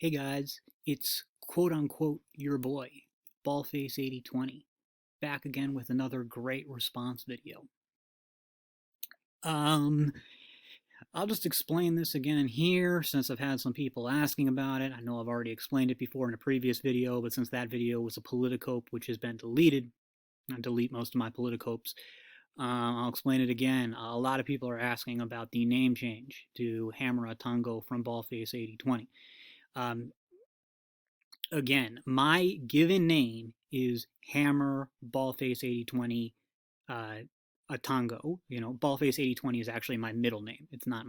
Hey guys, it's quote unquote your boy, Ballface8020, back again with another great response video. Um, I'll just explain this again here since I've had some people asking about it. I know I've already explained it before in a previous video, but since that video was a politicope which has been deleted, I delete most of my politicopes. I'll explain it again. A lot of people are asking about the name change to Hammer Tango from Ballface8020. Um, Again, my given name is Hammer Ballface 8020 uh, Atango. Ballface 8020 is actually my middle name. It's not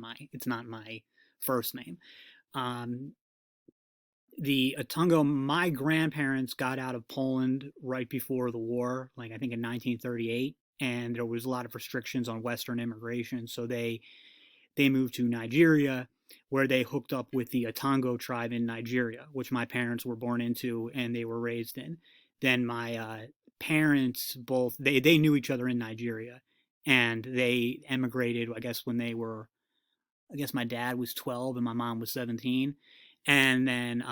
my first name. Um, the Atango, my grandparents got out of Poland right before the war, like I think in 1938, and there was a lot of restrictions on Western immigration, so they moved to Nigeria, where they hooked up with the Atango tribe in Nigeria, which my parents were born into and they were raised in. Then my parents both they knew each other in Nigeria, and they emigrated. I guess when they were, I guess my dad was 12 and my mom was 17, and then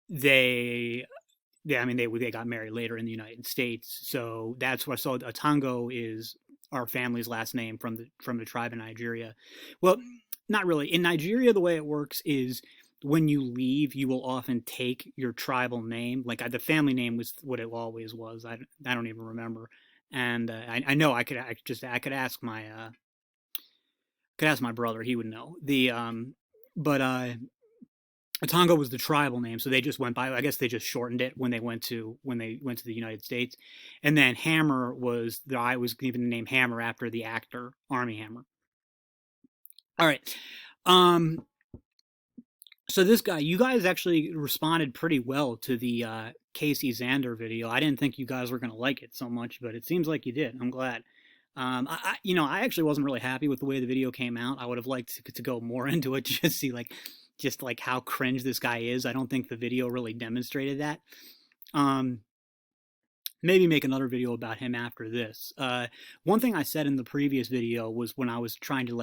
they they got married later in the United States. So that's what. So Atango is our family's last name from the tribe in Nigeria. Well, not really. In Nigeria, the way it works is when you leave, you will often take your tribal name. Like the family name was what it always was. I don't even remember. And I know I could ask my brother. He would know the but Atonga was the tribal name, so they just went by. I guess they just shortened it when they went to the United States, and then Hammer was I was given the name Hammer after the actor Army Hammer. All right, um, so this guy, you guys actually responded pretty well to the Casey Zander video. I didn't think you guys were gonna like it so much, but it seems like you did. I'm glad. I actually wasn't really happy with the way the video came out. I would have liked to go more into it, just see just like how cringe this guy is. I don't think the video really demonstrated that. Um, Maybe make another video about him after this. One thing I said in the previous video was when I was trying to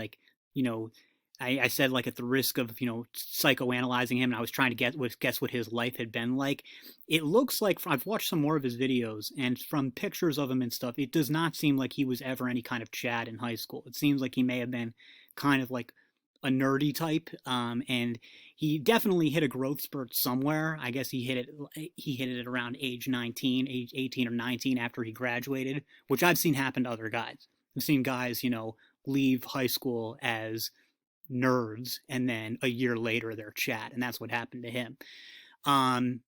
you know, I said like at the risk of psychoanalyzing him, and I was trying to guess what his life had been like. It looks like I've watched some more of his videos, and from pictures of him and stuff, it does not seem like he was ever any kind of Chad in high school. It seems like he may have been kind of like a nerdy type, and he definitely hit a growth spurt somewhere. I guess he hit it around age 19, age 18 or 19 after he graduated, which I've seen happen to other guys. I've seen guys, leave high school as nerds and then a year later they're Chad, and that's what happened to him. Um,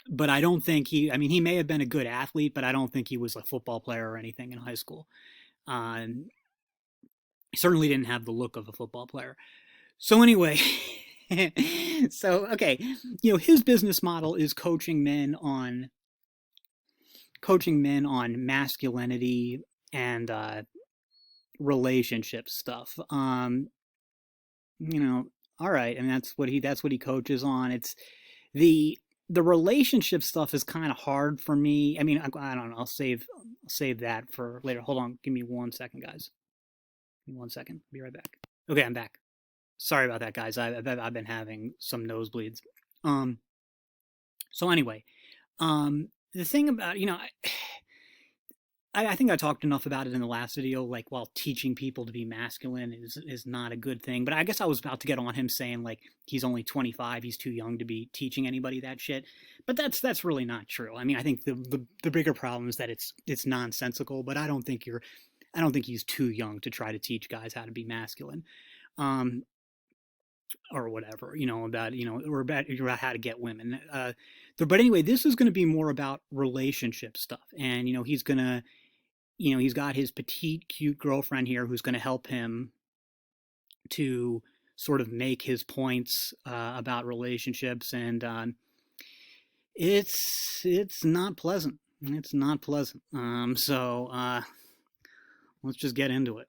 but I don't think he may have been a good athlete, but I don't think he was a football player or anything in high school. He certainly didn't have the look of a football player. So anyway, so okay, his business model is coaching men on masculinity and relationship stuff. You know, all right, and that's what he coaches on. It's the the relationship stuff is kind of hard for me. I mean, I don't know. I'll save that for later. Hold on, give me 1 second, guys. Give me 1 second. Be right back. Okay, I'm back. Sorry about that, guys. I've been having some nosebleeds. Um. So anyway, the thing about I think I talked enough about it in the last video. Like, while teaching people to be masculine is not a good thing. But I guess I was about to get on him saying like he's only 25, he's too young to be teaching anybody that shit. But that's really not true. I mean, I think the bigger problem is that it's nonsensical. But I don't think he's too young to try to teach guys how to be masculine. Um, or whatever, or about how to get women. But anyway, this is going to be more about relationship stuff, and he's got his petite, cute girlfriend here who's going to help him to sort of make his points about relationships, and it's not pleasant. It's not pleasant. So let's just get into it.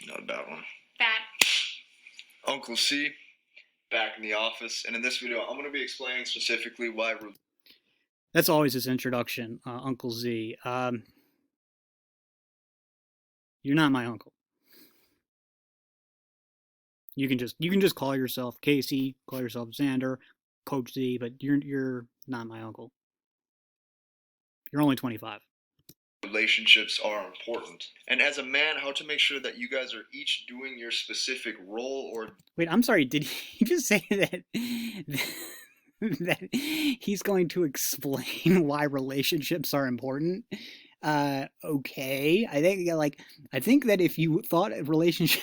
Not a bad one. Uncle C, back in the office, and in this video, I'm going to be explaining specifically why. That's always his introduction, Uncle Z. You're not my uncle. You can just call yourself Casey, call yourself Xander, Coach Z, but you're not my uncle. You're only 25. Relationships are important. And as a man, how to make sure that you guys are each doing your specific role or. Wait, I'm sorry. Did he just say that that he's going to explain why relationships are important? Okay. I think that if you thought of relationship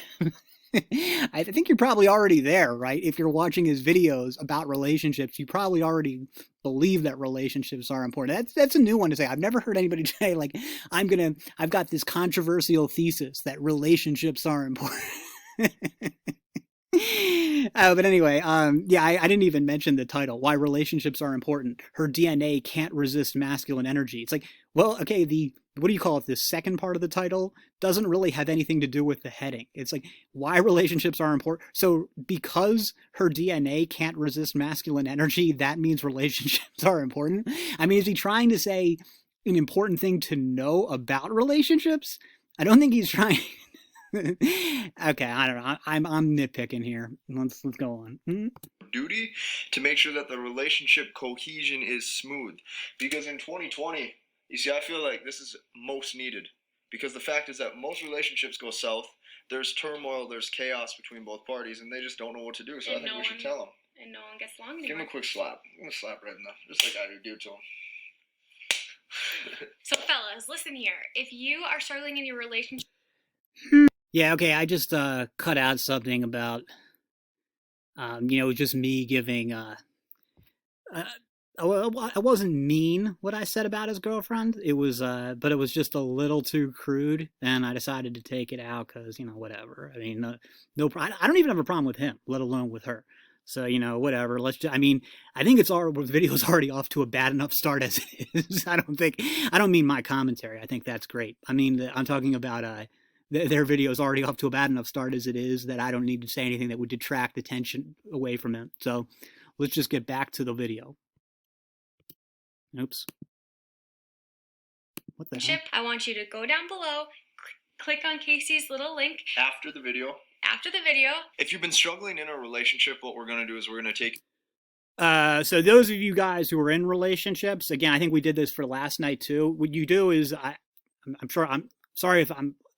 I think you're probably already there, right? If you're watching his videos about relationships, you probably already believe that relationships are important. That's a new one to say. I've never heard anybody say like I've got this controversial thesis that relationships are important. But anyway, yeah, I didn't even mention the title, Why Relationships Are Important. Her DNA can't resist masculine energy. It's like, well, okay, what do you call it? The second part of the title doesn't really have anything to do with the heading. It's like, why relationships are important. So because her DNA can't resist masculine energy, that means relationships are important. I mean, is he trying to say an important thing to know about relationships? I don't think he's trying. Okay, I don't know. I'm nitpicking here. Let's go on. Duty to make sure that the relationship cohesion is smooth. Because in 2020, you see, I feel like this is most needed. Because the fact is that most relationships go south. There's turmoil, there's chaos between both parties, and they just don't know what to do. So I think we should tell them. And no one gets along anymore. Give him a quick slap. Give him a slap right in the, just like I do to him. So, fellas, listen here. If you are struggling in your relationship. Yeah, okay, I just cut out something about, just me giving. I wasn't mean what I said about his girlfriend. It was, but it was just a little too crude, and I decided to take it out because whatever. I mean, no, I don't even have a problem with him, let alone with her. So whatever. I mean, I think the video's already off to a bad enough start as it is. I don't mean my commentary. I think that's great. I mean, I'm talking about their video is already off to a bad enough start as it is that I don't need to say anything that would detract attention away from it. So let's just get back to the video. Oops. What the hell? I want you to go down below, click on Casey's little link. After the video. If you've been struggling in a relationship, what we're going to do is we're going to take. So those of you guys who are in relationships, again, I think we did this for last night too. What you do is, I'm sorry if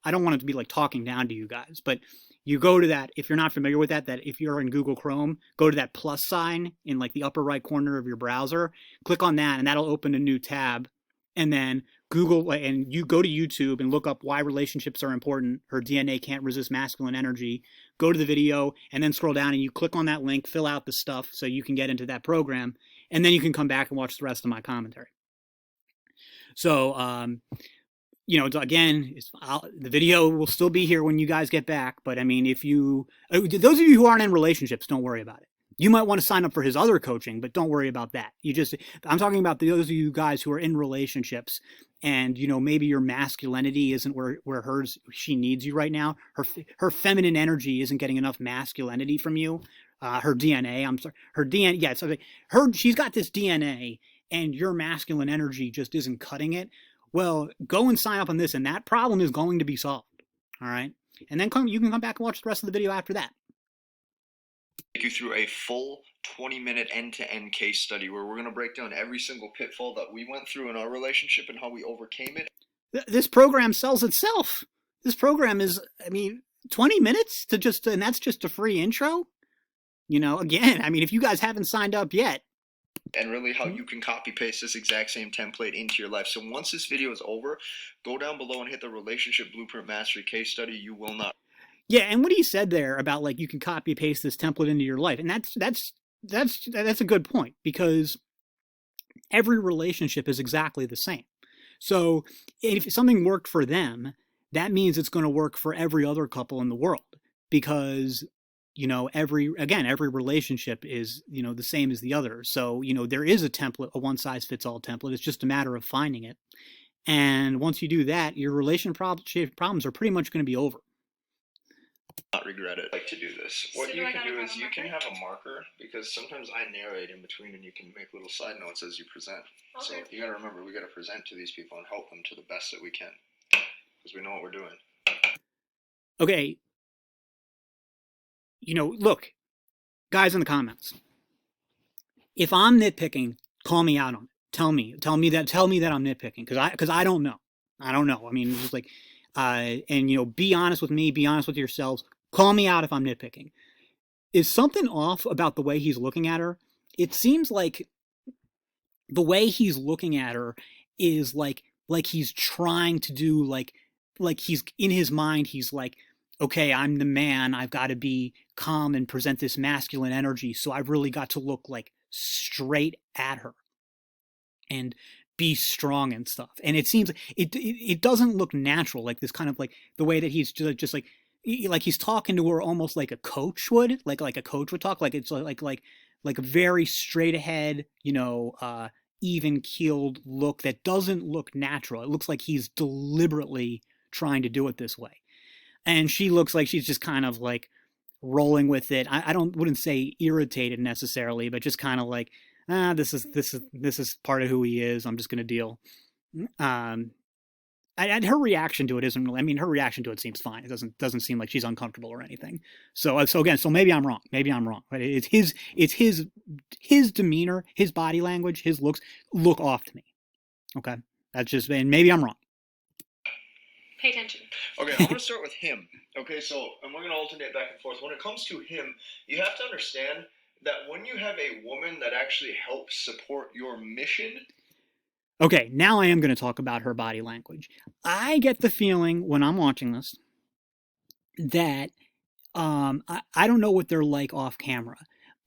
I don't want it to be like talking down to you guys, but you go to that, if you're not familiar with that if you're in Google Chrome, go to that plus sign in like the upper right corner of your browser, click on that, and that'll open a new tab. And then Google, and you go to YouTube and look up Why Relationships Are Important. Her DNA Can't Resist Masculine Energy. Go to the video and then scroll down and you click on that link, fill out the stuff so you can get into that program. And then you can come back and watch the rest of my commentary. So, again, the video will still be here when you guys get back. But I mean, those of you who aren't in relationships, don't worry about it. You might want to sign up for his other coaching, but don't worry about that. I'm talking about those of you guys who are in relationships and, maybe your masculinity isn't where she needs you right now. Her feminine energy isn't getting enough masculinity from you. Her DNA, her DNA, yeah, so she's got this DNA and your masculine energy just isn't cutting it. Well, go and sign up on this, and that problem is going to be solved. All right, and then you can come back and watch the rest of the video after that. Take you through a full 20-minute end-to-end case study where we're going to break down every single pitfall that we went through in our relationship and how we overcame it. This program sells itself. This program is, 20 minutes and that's just a free intro. Again, if you guys haven't signed up yet. And really how you can copy paste this exact same template into your life. So once this video is over, go down below and hit the Relationship Blueprint Mastery case study. You will not. Yeah, and what he said there about like you can copy paste this template into your life, and that's a good point because every relationship is exactly the same. So if something worked for them, that means it's going to work for every other couple in the world because every relationship is the same as the other. So there is a template, a one size fits all template. It's just a matter of finding it, and once you do that, your relationship problems are pretty much going to be over. Not regret it. Like to do this. What you can do is you can have a marker because sometimes I narrate in between and you can make little side notes as you present. Okay. So you got to remember we got to present to these people and help them to the best that we can because we know what we're doing. Okay. look, guys in the comments, if I'm nitpicking, call me out on it. Tell me that I'm nitpicking because I don't know. I don't know. I mean, it's just like, and be honest with me. Be honest with yourselves. Call me out if I'm nitpicking. Is something off about the way he's looking at her? It seems like the way he's looking at her is like he's trying to do like he's in his mind he's like, okay, I'm the man, I've got to be calm and present this masculine energy, so I've really got to look like straight at her and be strong and stuff. And it seems it doesn't look natural, like this kind of like the way that he's just like he's talking to her almost like a coach would, like a coach would talk, like it's like a very straight ahead, even keeled look that doesn't look natural. It looks like he's deliberately trying to do it this way. And she looks like she's just kind of like rolling with it. I wouldn't say irritated necessarily, but just kind of like, this is part of who he is. I'm just gonna deal. And her reaction to it isn't really. I mean, her reaction to it seems fine. It doesn't seem like she's uncomfortable or anything. So again, maybe I'm wrong. Maybe I'm wrong. But it's his demeanor, his body language, his looks look off to me. Okay, that's just, and maybe I'm wrong. Pay attention. Okay, I'm going to start with him. Okay, and we're going to alternate back and forth. When it comes to him, you have to understand that when you have a woman that actually helps support your mission. Okay, now I am going to talk about her body language. I get the feeling when I'm watching this that I don't know what they're like off camera,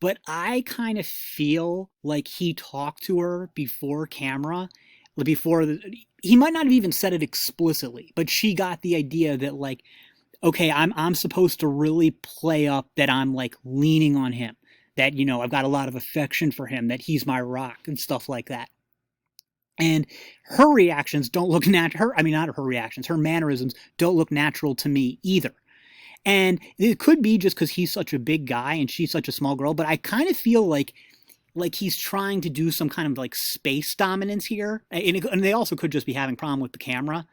but I kind of feel like he talked to her before camera, he might not have even said it explicitly, but she got the idea that like, okay, I'm supposed to really play up that I'm like leaning on him, that I've got a lot of affection for him, that he's my rock and stuff like that. And her reactions don't look natural. Not her reactions, her mannerisms don't look natural to me either. And it could be just because he's such a big guy and she's such a small girl, but I kind of feel like he's trying to do some kind of like space dominance here. And they also could just be having a problem with the camera.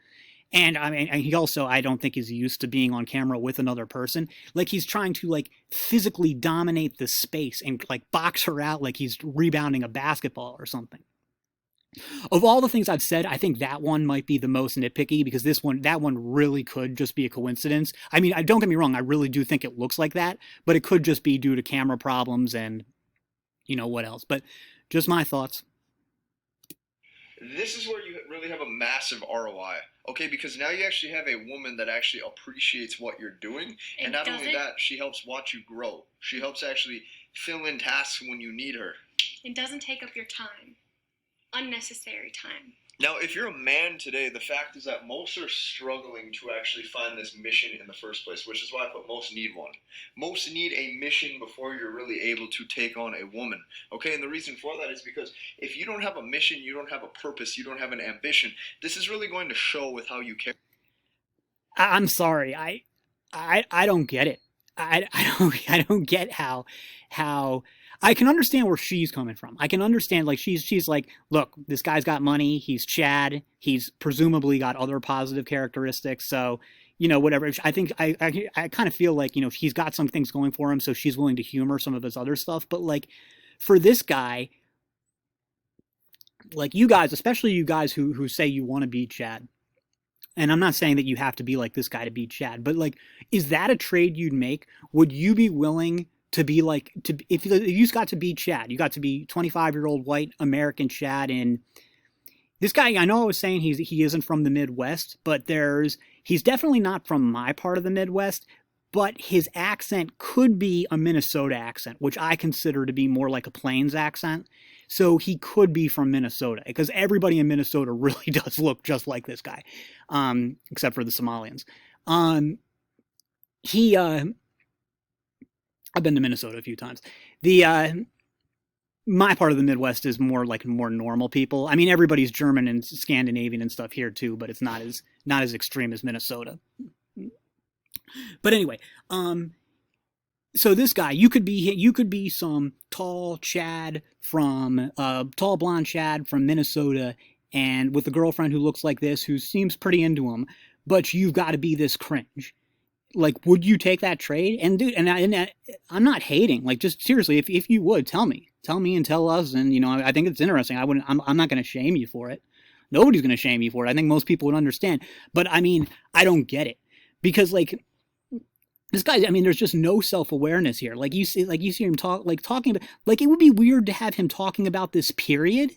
And I mean, he also, I don't think, is used to being on camera with another person. Like he's trying to like physically dominate the space and like box her out like he's rebounding a basketball or something. Of all the things I've said, I think that one might be the most nitpicky because that one really could just be a coincidence. I mean, don't get me wrong, I really do think it looks like that, but it could just be due to camera problems and what else. But just my thoughts. This is where you really have a massive ROI, okay? Because now you actually have a woman that actually appreciates what you're doing, and not only that, she helps watch you grow. She helps actually fill in tasks when you need her. It doesn't take up your time. Unnecessary time. Now, if you're a man today, the fact is that most are struggling to actually find this mission in the first place, which is why I put most need one. Most need a mission before you're really able to take on a woman. Okay, and the reason for that is because if you don't have a mission, you don't have a purpose, you don't have an ambition, this is really going to show with how you care. I'm sorry, I don't get it. I don't get how I can understand where she's coming from. I can understand, like, she's like, look, this guy's got money, he's Chad, he's presumably got other positive characteristics, so, whatever. I think, I kind of feel like, he's got some things going for him, so she's willing to humor some of his other stuff, but, like, for this guy, like, you guys, especially you guys who say you want to be Chad, and I'm not saying that you have to be like this guy to beat Chad, but like, is that a trade you'd make? Would you be willing to be like, if you got to be Chad, you got to be 25-year-old white American Chad, and this guy, I know I was saying he isn't from the Midwest, but he's definitely not from my part of the Midwest, but his accent could be a Minnesota accent, which I consider to be more like a Plains accent. So he could be from Minnesota, because everybody in Minnesota really does look just like this guy, except for the Somalians. I've been to Minnesota a few times. My part of the Midwest is more normal people. I mean, everybody's German and Scandinavian and stuff here too, but it's not as extreme as Minnesota. But anyway, so this guy, you could be some tall blonde Chad from Minnesota, and with a girlfriend who looks like this, who seems pretty into him, but you've got to be this cringe. Like, would you take that trade? And dude, I'm not hating. Like, just seriously, if you would, tell me and tell us. And I think it's interesting. I'm not going to shame you for it. Nobody's going to shame you for it. I think most people would understand. But I mean, I don't get it because like this guy. I mean, there's just no self-awareness here. Like you see him talking about, like, it would be weird to have him talking about this period.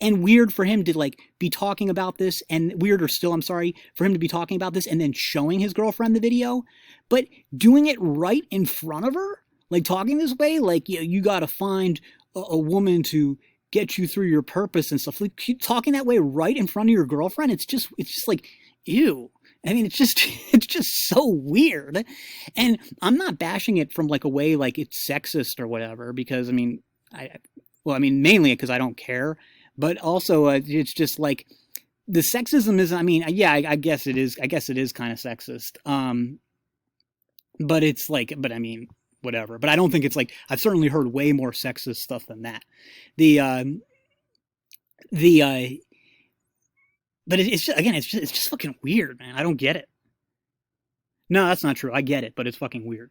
And weird for him to like be talking about this, and weirder still, I'm sorry, for him to be talking about this and then showing his girlfriend the video, but doing it right in front of her, like talking this way, like you got to find a woman to get you through your purpose and stuff. Like talking that way right in front of your girlfriend, it's just like, ew. I mean, it's just so weird, and I'm not bashing it from like a way like it's sexist or whatever, because I mean, mainly because I don't care. But also, it's just like the sexism is. I mean, yeah, I guess it is. I guess it is kind of sexist. But it's like, but I mean, whatever. But I don't think it's like, I've certainly heard way more sexist stuff than that. But it's just, again, it's just fucking weird, man. I don't get it. No, that's not true. I get it, but it's fucking weird.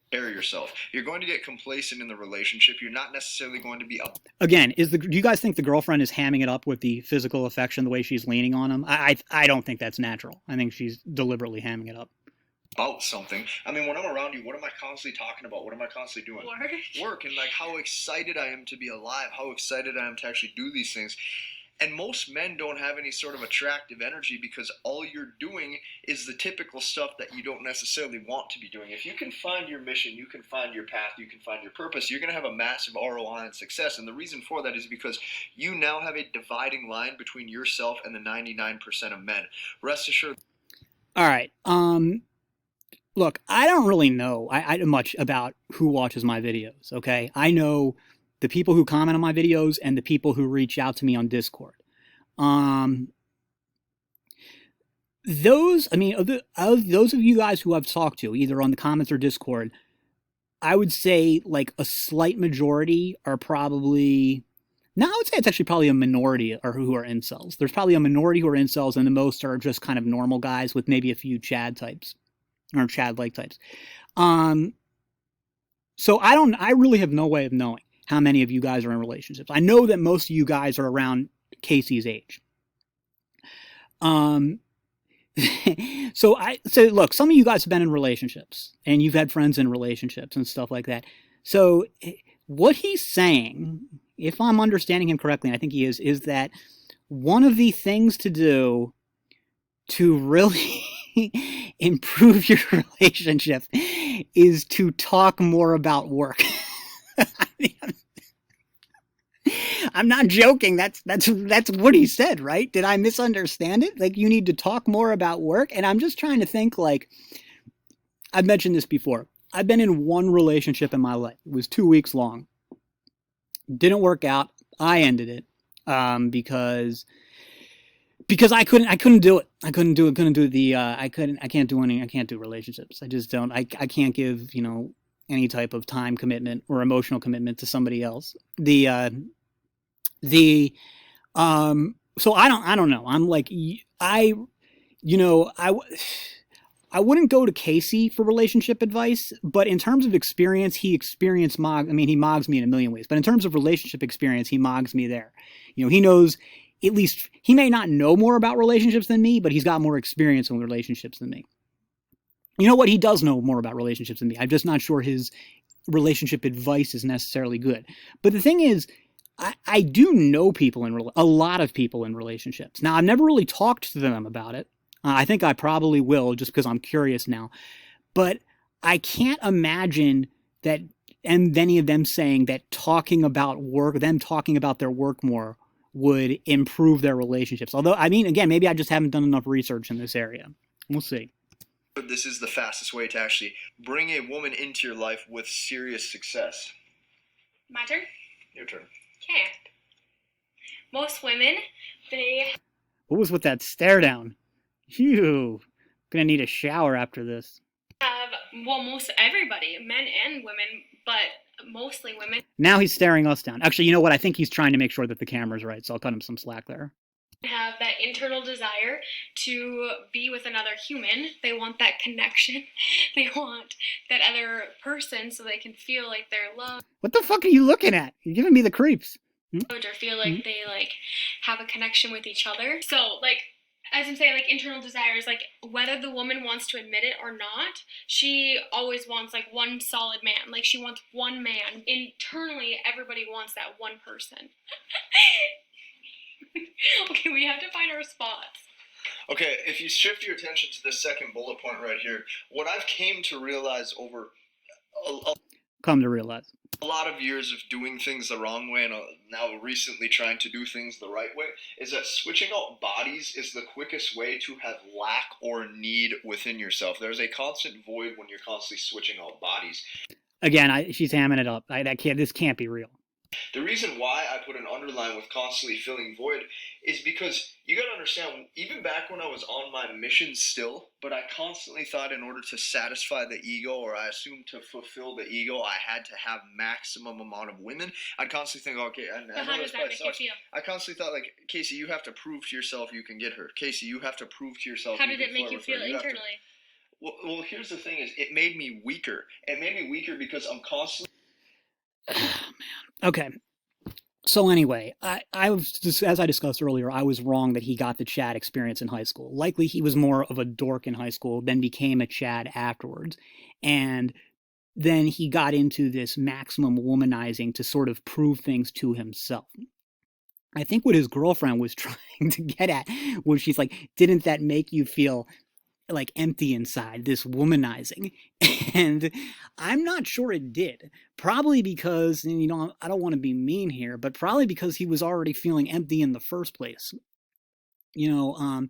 Carry yourself. You're going to get complacent in the relationship. You're not necessarily going to be up. Again, do you guys think the girlfriend is hamming it up with the physical affection, the way she's leaning on him? I don't think that's natural. I think she's deliberately hamming it up. About something. I mean, when I'm around you, what am I constantly talking about? What am I constantly doing? Work. And like how excited I am to be alive, how excited I am to actually do these things. And most men don't have any sort of attractive energy because all you're doing is the typical stuff that you don't necessarily want to be doing. If you can find your mission, you can find your path, you can find your purpose, you're going to have a massive ROI and success. And the reason for that is because you now have a dividing line between yourself and the 99% of men. Rest assured. All right. Look, I don't really know much about who watches my videos, okay? I know the people who comment on my videos and the people who reach out to me on Discord. Those of you guys who I've talked to, either on the comments or Discord, I would say like a slight majority are probably, no, I would say it's actually probably a minority or who are incels. There's probably a minority who are incels, and the most are just kind of normal guys with maybe a few Chad types or Chad-like types. So I really have no way of knowing how many of you guys are in relationships. I know that most of you guys are around Casey's age. So look, some of you guys have been in relationships and you've had friends in relationships and stuff like that. So what he's saying, if I'm understanding him correctly, and I think he is that one of the things to do to really improve your relationship is to talk more about work. I'm not joking. That's what he said, right? Did I misunderstand it? Like, you need to talk more about work. And I'm just trying to think, like, I've mentioned this before. I've been in one relationship in my life. It was 2 weeks long. Didn't work out. I ended it because I couldn't do it. I can't do relationships. I just don't. I can't give, any type of time commitment or emotional commitment to somebody else. So I don't know. I'm like, I wouldn't go to Casey for relationship advice, but in terms of experience, he mogs me in a million ways, but in terms of relationship experience, he mogs me there. He knows, at least, he may not know more about relationships than me, but he's got more experience in relationships than me. You know what? He does know more about relationships than me. I'm just not sure his relationship advice is necessarily good. But the thing is, I do know people a lot of people in relationships. Now, I've never really talked to them about it. I think I probably will, just because I'm curious now. But I can't imagine that, and any of them saying that talking about work, them talking about their work more, would improve their relationships. Although, I mean, again, maybe I just haven't done enough research in this area. We'll see. This is the fastest way to actually bring a woman into your life with serious success. My turn? Your turn. Okay. Most women, they... What was with that stare down? Phew. Gonna need a shower after this. have, well, most everybody, men and women, but mostly women. Now he's staring us down. Actually, you know what? I think he's trying to make sure that the camera's right, so I'll cut him some slack there. have that internal desire to be with another human. They want that connection. They want that other person so they can feel like they're loved. What the fuck are you looking at? You're giving me the creeps. Or feel like they like have a connection with each other. So like as I'm saying, like internal desires, like whether the woman wants to admit it or not, she always wants like one solid man. Like she wants one man. Internally, everybody wants that one person. Okay, we have to find our spots. Okay, if you shift your attention to this second bullet point right here, what I've came to realize over a lot of years of doing things the wrong way and now recently trying to do things the right way is that switching out bodies is the quickest way to have lack or need within yourself. There's a constant void when you're constantly switching out bodies. Again, she's hamming it up. This can't be real. The reason why I put an underline with constantly filling void is because you got to understand, even back when I was on my mission still, but I constantly thought in order to satisfy the ego, or I assumed to fulfill the ego, I had to have maximum amount of women. I'd constantly think, okay, and But how does that make you feel? I constantly thought, like, Casey, you have to prove to yourself you can get her. Casey, you have to prove to yourself. How did it make you feel internally? Well, here's the thing: is it made me weaker. It made me weaker because I'm constantly. Oh, man. Okay. So anyway, I was just, as I discussed earlier, I was wrong that he got the Chad experience in high school. Likely he was more of a dork in high school, then became a Chad afterwards. And then he got into this maximum womanizing to sort of prove things to himself. I think what his girlfriend was trying to get at was she's like, didn't that make you feel like empty inside, this womanizing? And I'm not sure it did. Probably because, and you know, I don't want to be mean here, but probably because he was already feeling empty in the first place. You know,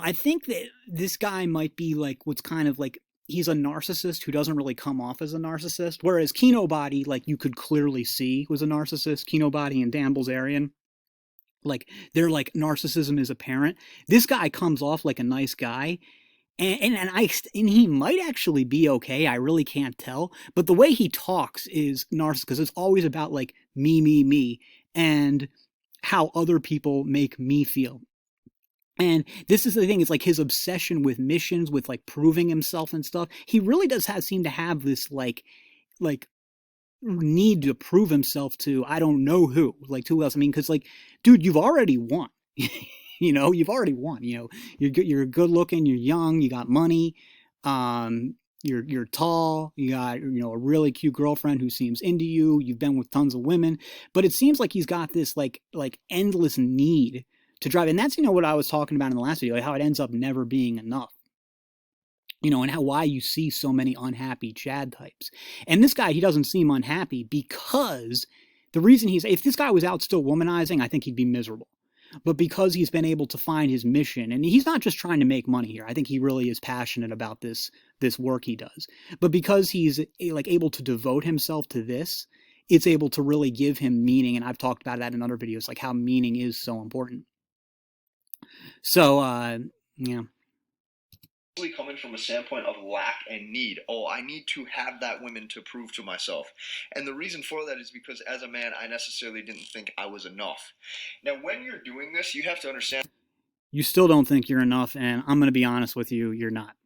I think that this guy might be like what's kind of like, he's a narcissist who doesn't really come off as a narcissist. Whereas Kino Body, like you could clearly see was a narcissist. Kino Body and Dan Bilzerian. Like their like narcissism is apparent. This guy comes off like a nice guy, and he might actually be okay. I really can't tell, but the way he talks is narcissist because it's always about like me, and how other people make me feel. And this is the thing, it's like his obsession with missions, with like proving himself and stuff. He really does seem to have this like need to prove himself to I don't know who, like to who else. I mean, because like, dude, you've already won. You've already won. You're good looking, you're young, you got money, you're tall, you got a really cute girlfriend who seems into you. You've been with tons of women, but it seems like he's got this like endless need to drive, and that's what I was talking about in the last video, like how it ends up never being enough. And why you see so many unhappy Chad types. And this guy, he doesn't seem unhappy because the reason if this guy was out still womanizing, I think he'd be miserable. But because he's been able to find his mission, and he's not just trying to make money here. I think he really is passionate about this work he does. But because he's like able to devote himself to this, it's able to really give him meaning. And I've talked about that in other videos, like how meaning is so important. So, yeah. Coming from a standpoint of lack and need. Oh, I need to have that woman to prove to myself. And the reason for that is because as a man, I necessarily didn't think I was enough. Now, when you're doing this, you have to understand. You still don't think you're enough, and I'm going to be honest with you, you're not.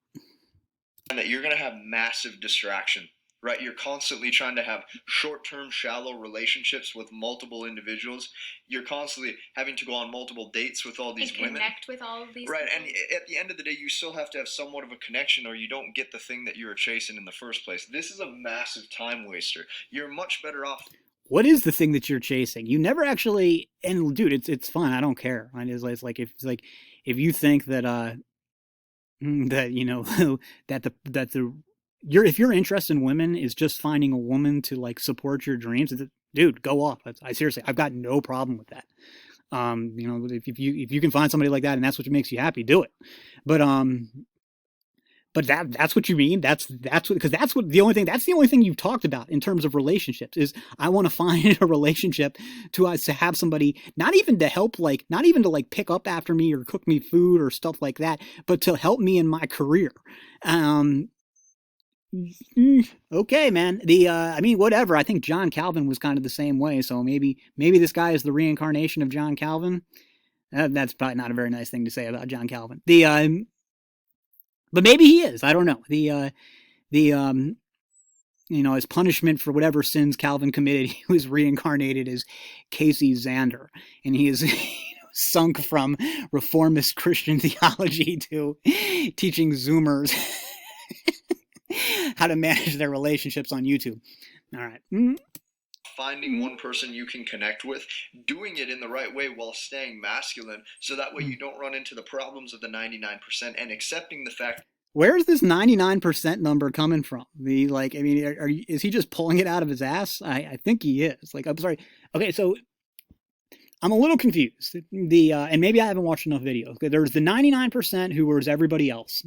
And that you're going to have massive distraction. Right, you're constantly trying to have short-term, shallow relationships with multiple individuals. You're constantly having to go on multiple dates with all these women. Connect with all of these. Right, people. And at the end of the day, you still have to have somewhat of a connection, or you don't get the thing that you were chasing in the first place. This is a massive time waster. You're much better off. What is the thing that you're chasing? You never actually. And dude, it's fun. I don't care. It's like if you think that if your interest in women is just finding a woman to like support your dreams, dude, go off. I seriously, I've got no problem with that. If you can find somebody like that and that's what makes you happy, do it. But that's what you mean. That's the only thing you've talked about in terms of relationships is I want to find a relationship to have somebody, not even to help, like, not even to like pick up after me or cook me food or stuff like that, but to help me in my career. Okay, man. I mean, whatever. I think John Calvin was kind of the same way. So maybe this guy is the reincarnation of John Calvin. That's probably not a very nice thing to say about John Calvin. But maybe he is. I don't know. The as punishment for whatever sins Calvin committed, he was reincarnated as Casey Xander, and he is sunk from reformist Christian theology to teaching Zoomers how to manage their relationships on YouTube. All right. Finding one person you can connect with, doing it in the right way while staying masculine, so that way you don't run into the problems of the 99%, and accepting the fact. Where's this 99% number coming from? Is he just pulling it out of his ass? I think he is. I'm sorry. Okay, so I'm a little confused. And maybe I haven't watched enough videos. There's the 99% who is everybody else,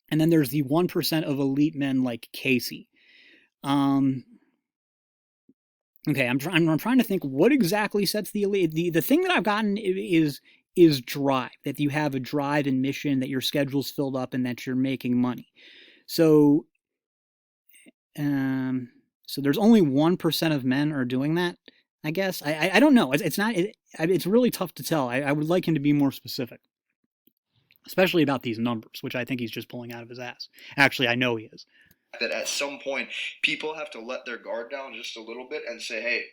and then there's the 1% of elite men like Casey. Okay, I'm trying to think what exactly sets the elite. The thing that I've gotten is drive. That you have a drive and mission, that your schedule's filled up, and that you're making money. So there's only 1% of men are doing that. I guess I don't know. It's really tough to tell. I would like him to be more specific, especially about these numbers, which I think he's just pulling out of his ass. Actually, I know he is. That at some point, people have to let their guard down just a little bit and say, hey,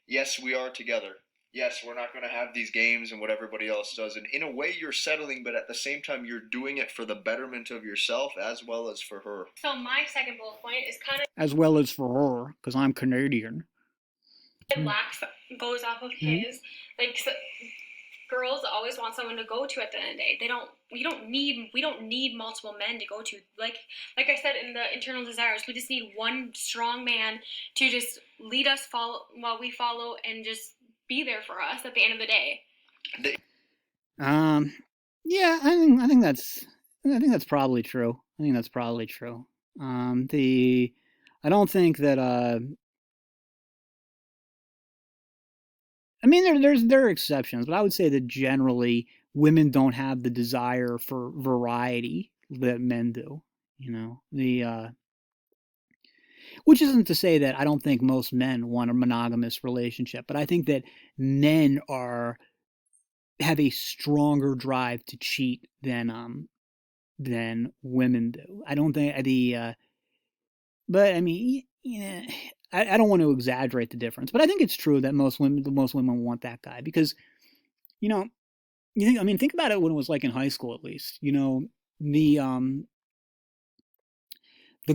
yes, we are together. Yes, we're not going to have these games and what everybody else does. And in a way, you're settling, but at the same time, you're doing it for the betterment of yourself as well as for her. So my second bullet point is kind of... As well as for her, because I'm Canadian. It goes off of his. Girls always want someone to go to at the end of the day. We don't need multiple men to go to. Like I said in the internal desires, we just need one strong man to just lead us while we follow, and just be there for us at the end of the day. Yeah, I think that's probably true. I don't think that I mean, there are exceptions, but I would say that generally women don't have the desire for variety that men do. Which isn't to say that I don't think most men want a monogamous relationship, but I think that men have a stronger drive to cheat than women do. I don't think but I mean, yeah. I don't want to exaggerate the difference, but I think it's true that most women want that guy because, think about it when it was like in high school, at least, the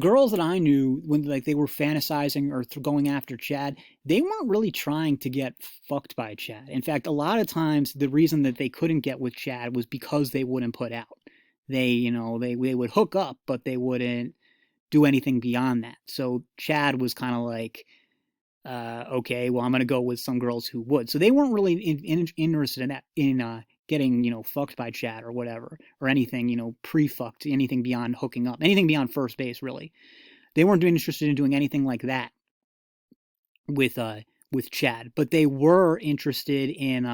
girls that I knew when they were fantasizing or going after Chad, they weren't really trying to get fucked by Chad. In fact, a lot of times the reason that they couldn't get with Chad was because they wouldn't put out. They would hook up, but they wouldn't do anything beyond that. So Chad was kind of like, okay, well, I'm going to go with some girls who would. So they weren't really interested in getting, fucked by Chad or whatever, or anything, pre-fucked, anything beyond hooking up, anything beyond first base, really. They weren't interested in doing anything like that with Chad, but they were interested in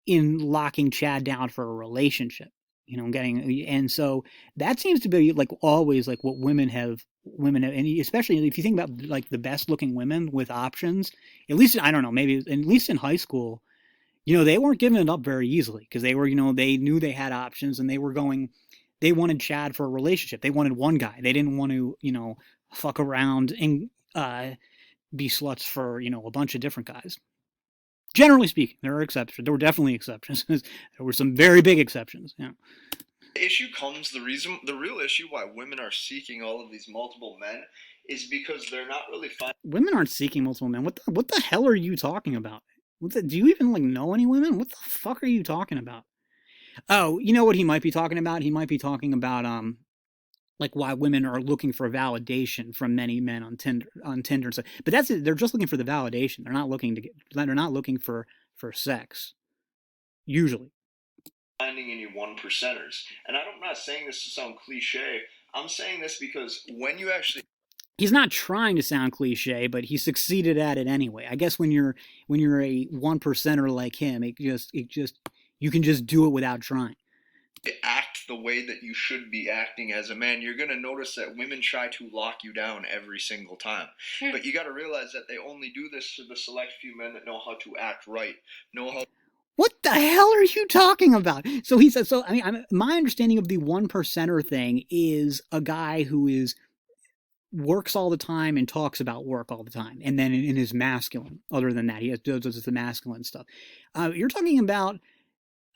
locking Chad down for a relationship. And so that seems to be always what women have, and especially if you think about the best looking women with options, at least, I don't know, maybe at least in high school, they weren't giving it up very easily because they were, they knew they had options and they wanted Chad for a relationship. They wanted one guy. They didn't want to, fuck around and be sluts for, a bunch of different guys. Generally speaking, there are exceptions. There were definitely exceptions. There were some very big exceptions. Yeah. The issue comes, the real issue why women are seeking all of these multiple men is because they're not really finding. Women aren't seeking multiple men. What the hell are you talking about? Do you even know any women? What the fuck are you talking about? Oh, you know what he might be talking about? He might be talking about why women are looking for validation from many men on Tinder and stuff. But that's it. They're just looking for the validation. They're not looking for sex. Usually. Finding any one percenters. And I'm not saying this to sound cliche. I'm saying this because when you actually... He's not trying to sound cliche, but he succeeded at it anyway. I guess when you're a 1%er like him, it just you can just do it without trying. Act the way that you should be acting as a man, you're going to notice that women try to lock you down every single time. But you got to realize that they only do this to the select few men that know how to act right, know how. What the hell are you talking about? So he says, so I mean, my understanding of the 1%er thing is a guy who works all the time and talks about work all the time, and then in his masculine. Other than that, he does the masculine stuff. You're talking about.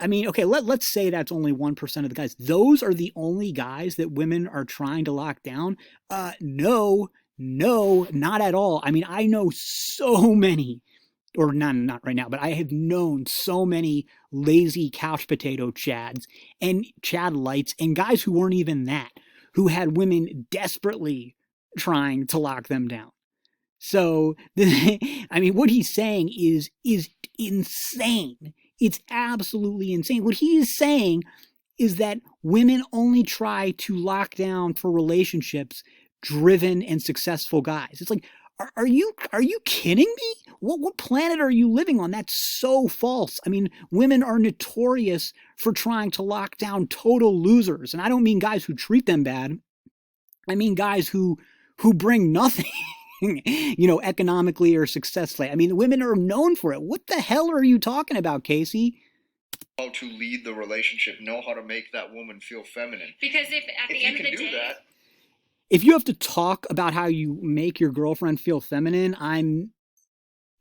I mean, okay, let's say that's only 1% of the guys. Those are the only guys that women are trying to lock down. No, not at all. I mean, I know so many, or not right now, but I have known so many lazy couch potato chads and chad lights and guys who weren't even that, who had women desperately trying to lock them down. So, I mean, what he's saying is insane. It's absolutely insane. What he is saying is that women only try to lock down for relationships driven and successful guys. It's like, are you kidding me? What planet are you living on? That's so false. I mean, women are notorious for trying to lock down total losers. And I don't mean guys who treat them bad. I mean guys who bring nothing. Economically or successfully. I mean, women are known for it. What the hell are you talking about, Casey? How to lead the relationship, know how to make that woman feel feminine. Because if at the end of the day, if you have to talk about how you make your girlfriend feel feminine, I'm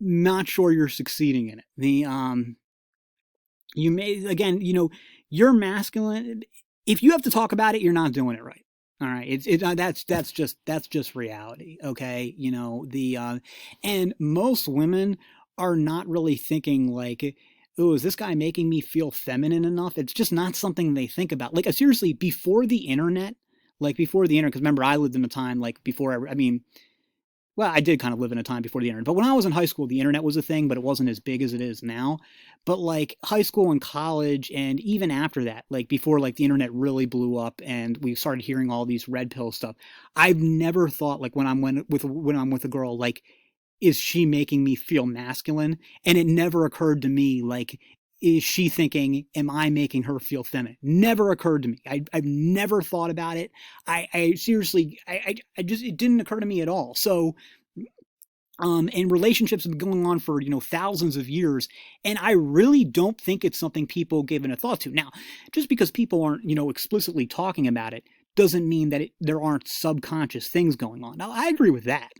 not sure you're succeeding in it. You may, again, you're masculine. If you have to talk about it, you're not doing it right. All right, that's just reality. Okay, and most women are not really thinking like, oh, is this guy making me feel feminine enough? It's just not something they think about. Like, seriously, before the internet, because remember, I lived in a time like before. Well, I did kind of live in a time before the internet, but when I was in high school, the internet was a thing, but it wasn't as big as it is now. But like high school and college, and even after that, like before like the internet really blew up and we started hearing all these red pill stuff, I've never thought like when I'm with a girl, like, is she making me feel masculine? And it never occurred to me like, is she thinking, am I making her feel feminine? Never occurred to me. I've never thought about it. I seriously, I just, it didn't occur to me at all. So, and relationships have been going on for, thousands of years. And I really don't think it's something people given a thought to. Now, just because people aren't, explicitly talking about it doesn't mean that there aren't subconscious things going on. Now, I agree with that.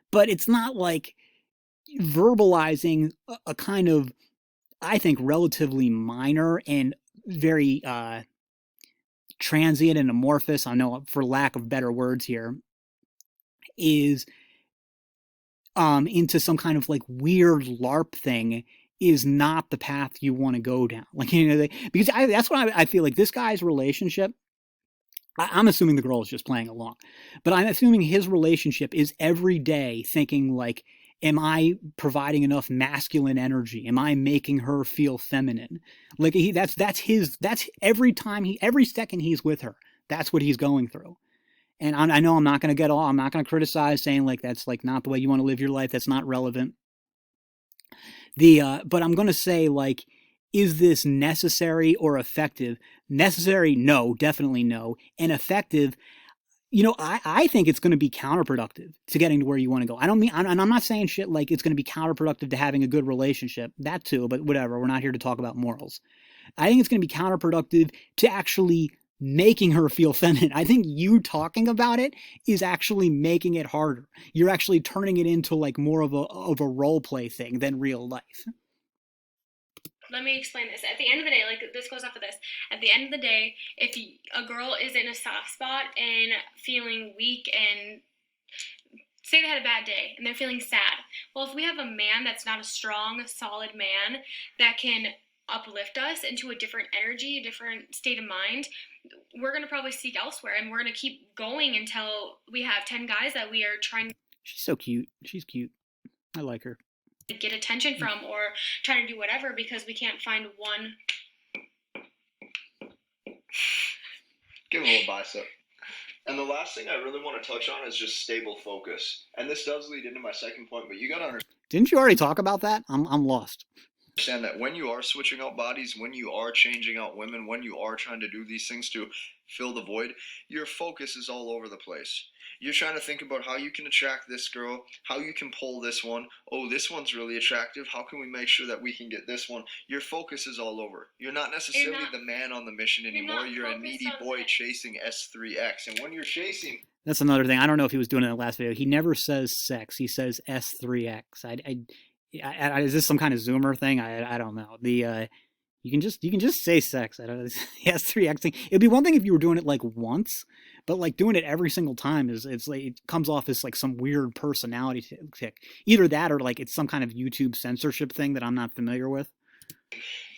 But it's not like verbalizing a kind of, I think, relatively minor and very transient and amorphous, I know for lack of better words here, is into some kind of like weird LARP thing is not the path you want to go down. Like, because that's what I feel like this guy's relationship, I'm assuming the girl is just playing along, but I'm assuming his relationship is every day thinking like, am I providing enough masculine energy? Am I making her feel feminine? Like that's every second he's with her, that's what he's going through. And I know I'm not going to criticize saying like, that's like not the way you want to live your life. That's not relevant. But I'm going to say like, is this necessary or effective? Necessary? No, definitely no. And effective, I think it's going to be counterproductive to getting to where you want to go. And I'm not saying shit like it's going to be counterproductive to having a good relationship. That too, but whatever. We're not here to talk about morals. I think it's going to be counterproductive to actually making her feel feminine. I think you talking about it is actually making it harder. You're actually turning it into like more of a role play thing than real life. Let me explain this. At the end of the day, like this goes off of this. At the end of the day, if a girl is in a soft spot and feeling weak and say they had a bad day and they're feeling sad, well, if we have a man that's not a strong, solid man that can uplift us into a different energy, a different state of mind, we're going to probably seek elsewhere, and we're going to keep going until we have 10 guys that we are trying. She's so cute. She's cute. I like her. Get attention from, or trying to do whatever, because we can't find one. Give him a little bicep. And the last thing I really want to touch on is just stable focus. And this does lead into my second point, but you got to understand. Didn't you already talk about that? I'm lost. Understand that when you are switching out bodies, when you are changing out women, when you are trying to do these things to fill the void, your focus is all over the place. You're trying to think about how you can attract this girl, how you can pull this one. Oh, this one's really attractive. How can we make sure that we can get this one? Your focus is all over. You're not necessarily the man on the mission anymore. You're a needy boy chasing S3X. And when you're chasing... That's another thing. I don't know if he was doing it in the last video. He never says sex. He says S3X. Is this some kind of Zoomer thing? I don't know. You can just say sex. I don't S3X thing. It'd be one thing if you were doing it like once, but like doing it every single time it's like it comes off as like some weird personality tick. Either that or like it's some kind of YouTube censorship thing that I'm not familiar with.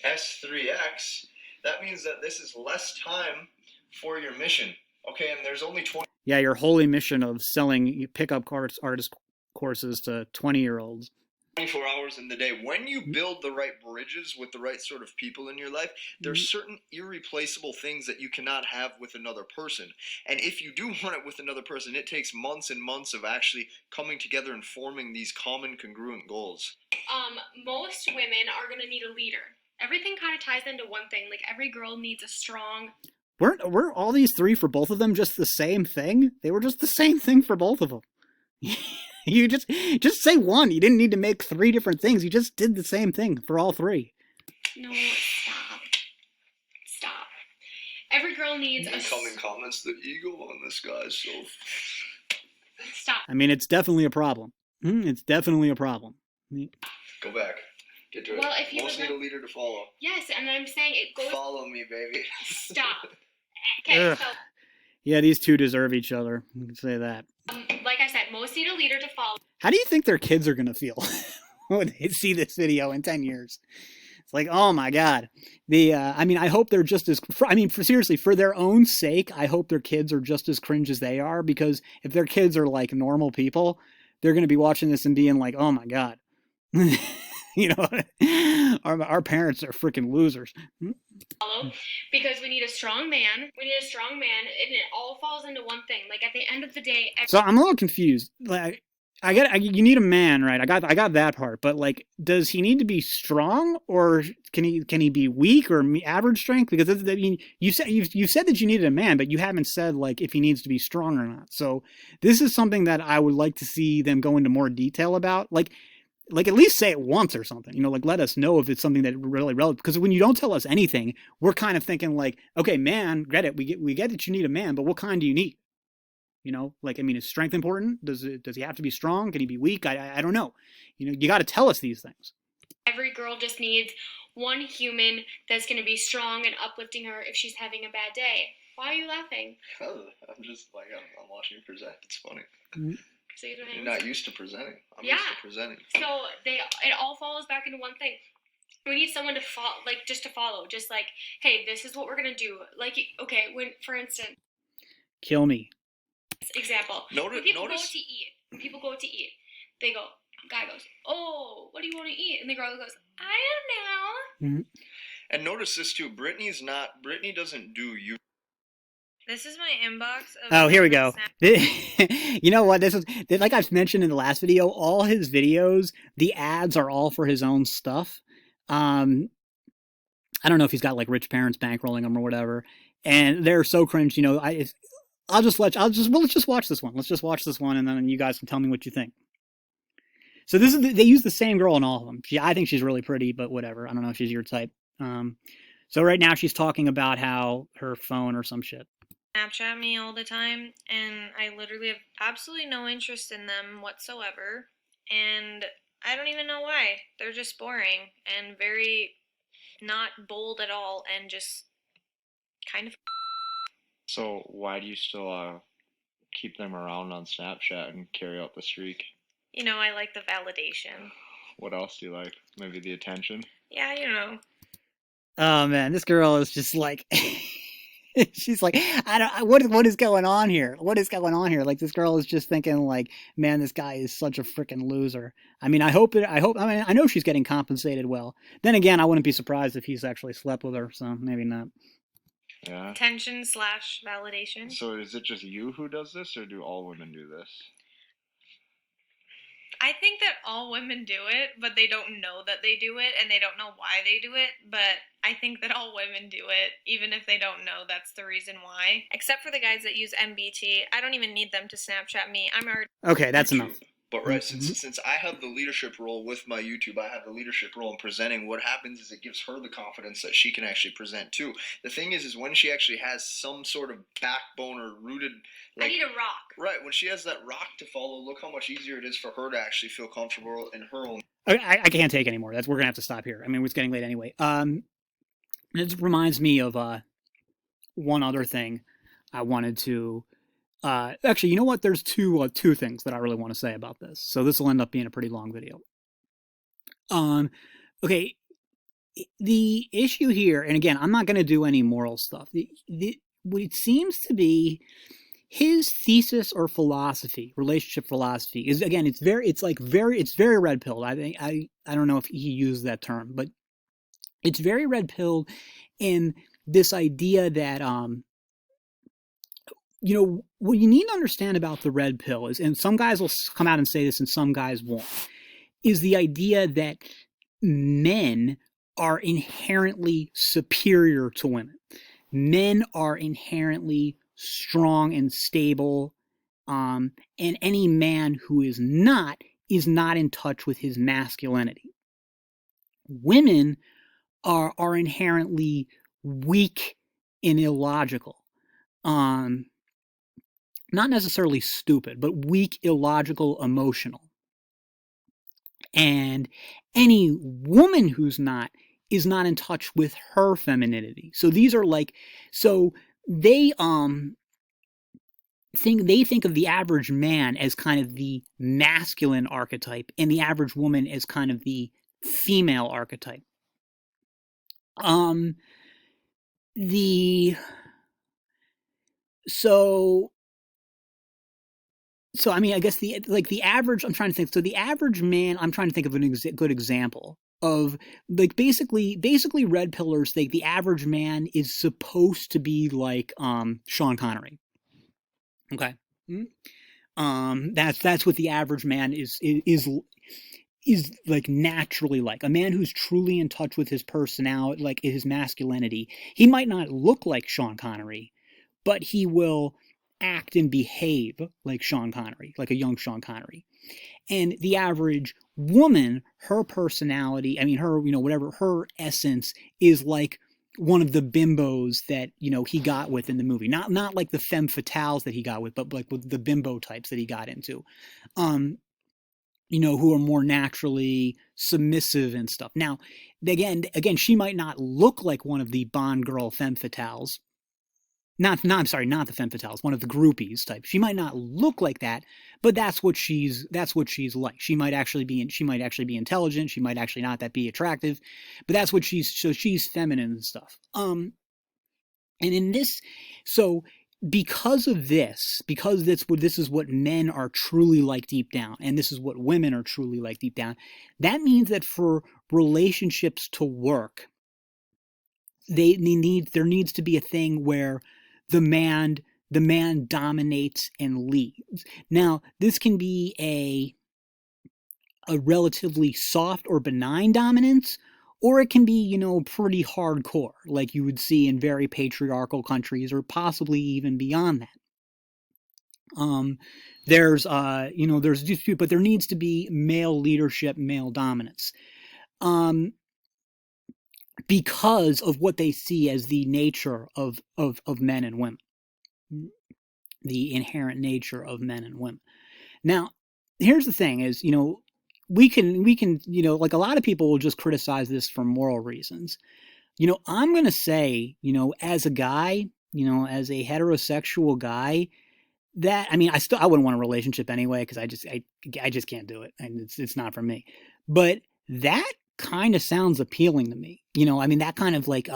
S3X, that means that this is less time for your mission. Okay, and there's only 20. Yeah, your holy mission of selling pickup artist courses to 20-year-olds. 24 hours in the day. When you build the right bridges with the right sort of people in your life, there's certain irreplaceable things that you cannot have with another person. And if you do want it with another person, it takes months and months of actually coming together and forming these common congruent goals. Most women are going to need a leader. Everything kind of ties into one thing. Like every girl needs a strong... Were all these three for both of them just the same thing? They were just the same thing for both of them. You just say one. You didn't need to make three different things. You just did the same thing for all three. No, stop. Every girl needs a... Incoming comments, the ego on this guy, so... Stop. I mean, it's definitely a problem. It's definitely a problem. Go back. Get to it. Well, if you most need a leader to follow. Yes, and I'm saying it goes... Follow me, baby. Stop. Okay, so... Yeah, these two deserve each other. You can say that. Like I said, most need a leader to follow. How do you think their kids are going to feel when they see this video in 10 years? It's like, oh my God. I mean, I hope they're just as... seriously, for their own sake, I hope their kids are just as cringe as they are, because if their kids are like normal people, they're going to be watching this and being like, oh my God. You know, our parents are freaking losers. Because we need a strong man. We need a strong man, and it all falls into one thing. Like at the end of the day. So I'm a little confused. Like, you need a man, right? I got that part, but like, does he need to be strong, or can he be weak or average strength? Because I mean, you said that you needed a man, but you haven't said like if he needs to be strong or not. So this is something that I would like to see them go into more detail about. Like at least say it once or something, you know, like let us know if it's something that really relevant. Because when you don't tell us anything, we're kind of thinking like, okay, man, get it. We get that you need a man, but what kind do you need? You know, like, I mean, is strength important? Does he have to be strong? Can he be weak? I don't know. You know, you got to tell us these things. Every girl just needs one human that's going to be strong and uplifting her if she's having a bad day. Why are you laughing? I'm just like, I'm watching you present. It's funny. Mm-hmm. So you're not used to presenting. I'm used to presenting. So it all falls back into one thing. We need someone to follow, just to follow. Just like, hey, this is what we're gonna do. Like, okay, when, for instance, kill me. Example. When people go to eat. They go. Guy goes, oh, what do you want to eat? And the girl goes, I don't know. Mm-hmm. And notice this too. Brittany doesn't do you. This is my inbox. Oh, here we go. You know what? This is like I've mentioned in the last video. All his videos, the ads are all for his own stuff. I don't know if he's got like rich parents bankrolling him or whatever, and they're so cringe. You know, let's just watch this one. Let's just watch this one, and then you guys can tell me what you think. So they use the same girl in all of them. I think she's really pretty, but whatever. I don't know if she's your type. So right now she's talking about how her phone or some shit. Snapchat me all the time, and I literally have absolutely no interest in them whatsoever, and I don't even know why. They're just boring and very not bold at all, and just kind of... So why do you still keep them around on Snapchat and carry out the streak? You know, I like the validation. What else do you like? Maybe the attention? Yeah, you know. Oh man, this girl is just like... She's like, what is going on here? What is going on here? Like, this girl is just thinking like, man, this guy is such a freaking loser. I mean, I know she's getting compensated well. Then again, I wouldn't be surprised if he's actually slept with her, so maybe not. Yeah. Attention / validation. So is it just you who does this, or do all women do this? I think that all women do it, but they don't know that they do it, and they don't know why they do it. But I think that all women do it, even if they don't know that's the reason why. Except for the guys that use MBT. I don't even need them to Snapchat me. I'm already... Okay, that's enough. But right, since I have the leadership role with my YouTube, I have the leadership role in presenting. What happens is it gives her the confidence that she can actually present too. The thing is when she actually has some sort of backbone or rooted. I need a rock. Right, when she has that rock to follow, look how much easier it is for her to actually feel comfortable in her own. I can't take anymore. We're gonna have to stop here. I mean, it's getting late anyway. It reminds me of one other thing I wanted to. Actually, you know what? There's two things that I really want to say about this. So this will end up being a pretty long video. Okay, the issue here, and again, I'm not going to do any moral stuff. What it seems to be his thesis or philosophy, relationship philosophy, is again, it's very red pilled. I think I don't know if he used that term, but it's very red pilled in this idea that what you need to understand about the red pill is, and some guys will come out and say this and some guys won't, is the idea that men are inherently superior to women. Men are inherently strong and stable, and any man who is not in touch with his masculinity. Women are inherently weak and illogical. Not necessarily stupid, but weak, illogical, emotional. And any woman who's is not in touch with her femininity. So these are they think of the average man as kind of the masculine archetype and the average woman as kind of the female archetype. So I mean, I guess the average. I'm trying to think. So the average man. I'm trying to think of a good example of basically red pillars think the average man is supposed to be like Sean Connery. Okay, that's what the average man is like naturally like. A man who's truly in touch with his personality, like his masculinity. He might not look like Sean Connery, but he will act and behave like Sean Connery, like a young Sean Connery. And the average woman, her personality, I mean, her, whatever, her essence is like one of the bimbos that, he got with in the movie. Not like the femme fatales that he got with, but like with the bimbo types that he got into, who are more naturally submissive and stuff. Now, again, she might not look like one of the Bond girl femme fatales. I'm sorry, not the femme fatales, one of the groupies type. She might not look like that, but that's what she's like. She might actually be intelligent. She might actually not that be attractive, but that's what she's feminine and stuff. And in this, so because this is what men are truly like deep down, and this is what women are truly like deep down, that means that for relationships to work, there needs to be a thing where the man dominates and leads. Now, this can be a relatively soft or benign dominance, or it can be, pretty hardcore, like you would see in very patriarchal countries, or possibly even beyond that. There's dispute, but there needs to be male leadership, male dominance. Because of what they see as the nature of men and women, the inherent nature of men and women. Now, here's the thing: is we can like a lot of people will just criticize this for moral reasons. I'm gonna say as a guy, as a heterosexual guy, that I mean I wouldn't want a relationship anyway because I just can't do it, and it's not for me. But that kind of sounds appealing to me. I mean, that kind of like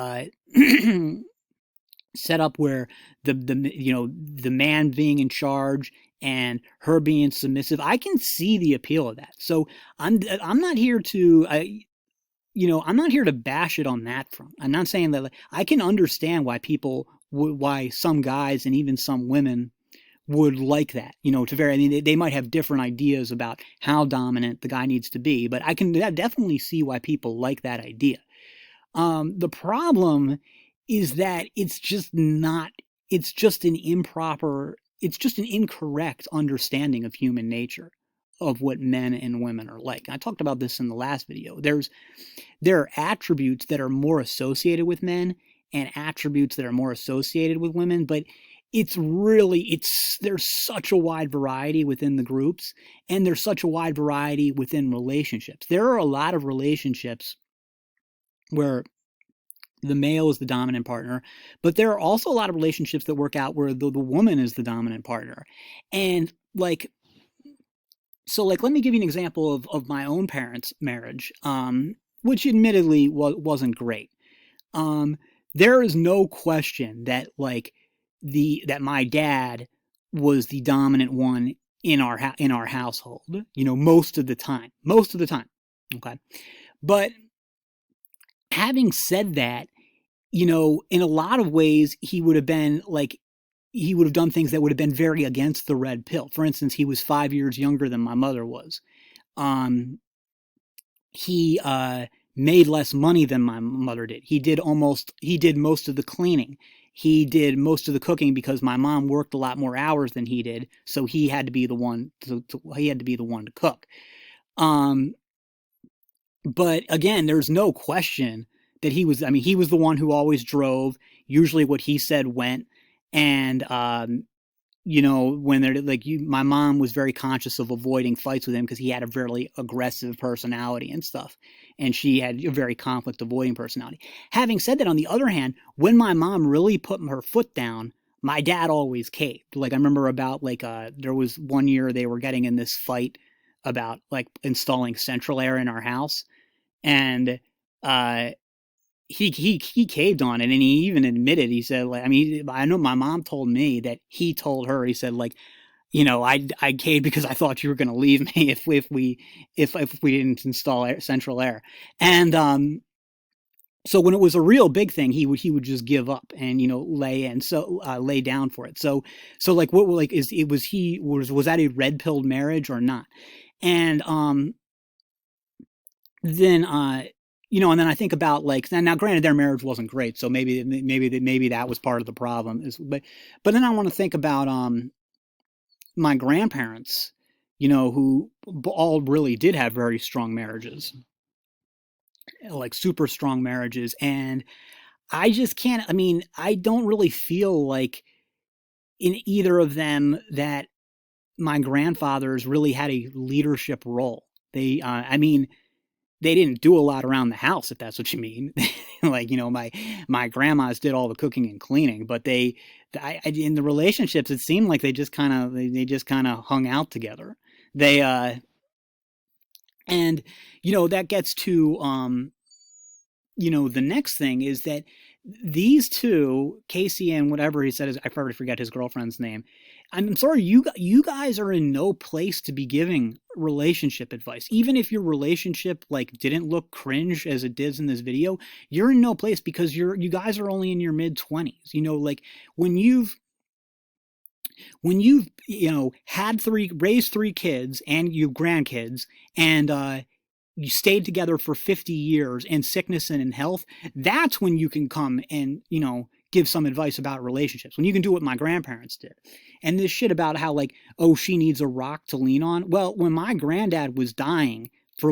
set up where the man being in charge and her being submissive. I can see the appeal of that. So I'm not here to I'm not here to bash it on that front. I'm not saying that I can understand why why some guys and even some women would like that, to vary. I mean, they might have different ideas about how dominant the guy needs to be, but I can definitely see why people like that idea. The problem is that it's just an incorrect understanding of human nature, of what men and women are like. I talked about this in the last video. There are attributes that are more associated with men and attributes that are more associated with women, but there's such a wide variety within the groups, and there's such a wide variety within relationships. There are a lot of relationships where the male is the dominant partner, but there are also a lot of relationships that work out where the woman is the dominant partner. And let me give you an example of my own parents' marriage, which admittedly wasn't great. There is no question that that my dad was the dominant one in our household, most of the time. Okay. But having said that, in a lot of ways, he would have done things that would have been very against the red pill. For instance, he was 5 years younger than my mother was. He made less money than my mother did. He did most of the cleaning. He did most of the cooking because my mom worked a lot more hours than he did, so he had to be the one to cook. But again, there's no question that he was the one who always drove. Usually what he said went. And, when they're my mom was very conscious of avoiding fights with him because he had a very aggressive personality and stuff. And she had a very conflict avoiding personality. Having said that, on the other hand, when my mom really put her foot down, my dad always caved. I remember about there was one year they were getting in this fight about installing central air in our house. And, he caved on it, and he even admitted, he said, I know my mom told me that he told her, he said, I caved because I thought you were going to leave me if we didn't install central air. And, so when it was a real big thing, he would just give up and, lay down for it. So was that a red pilled marriage or not? And, then, and then I think about now granted their marriage wasn't great, so maybe that was part of the problem. But then I want to think about my grandparents, who all really did have very strong marriages, super strong marriages, and I just can't. I don't really feel like in either of them that my grandfathers really had a leadership role. They, they didn't do a lot around the house, if that's what you mean. My grandmas did all the cooking and cleaning, but in the relationships, it seemed like they just kind of hung out together. They, and, that gets to, the next thing is that these two, Casey and whatever he said, I probably forget his girlfriend's name. I'm sorry, you guys are in no place to be giving relationship advice. Even if your relationship didn't look cringe as it did in this video, you're in no place because you guys are only in your mid-20s. When you've raised 3 kids and you grandkids, and you stayed together for 50 years in sickness and in health, that's when you can come and, give some advice about relationships. When you can do what my grandparents did. And this shit about how she needs a rock to lean on. Well, when my granddad was dying for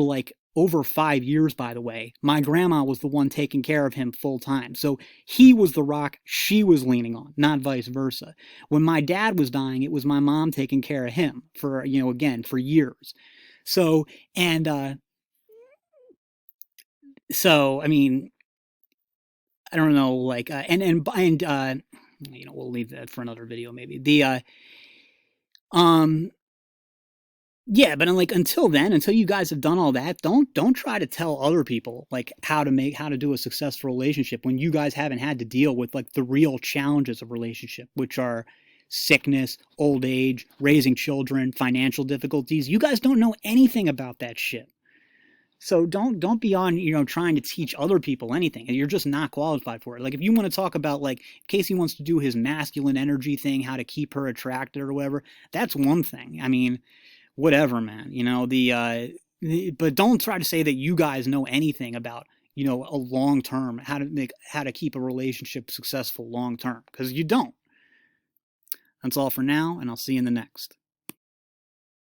over 5 years, by the way, my grandma was the one taking care of him full time. So he was the rock she was leaning on, not vice versa. When my dad was dying, it was my mom taking care of him for, again, for years. So, and, so, I don't know, we'll leave that for another video, maybe. Yeah, but until then, until you guys have done all that, don't try to tell other people how to do a successful relationship when you guys haven't had to deal with the real challenges of relationship, which are sickness, old age, raising children, financial difficulties. You guys don't know anything about that shit. So don't be on, trying to teach other people anything. You're just not qualified for it. Like if you want to talk about, like, Casey wants to do his masculine energy thing, how to keep her attracted or whatever, that's one thing. I mean, whatever, man. But don't try to say that you guys know anything about, a long term, how to keep a relationship successful long term, because you don't. That's all for now, and I'll see you in the next.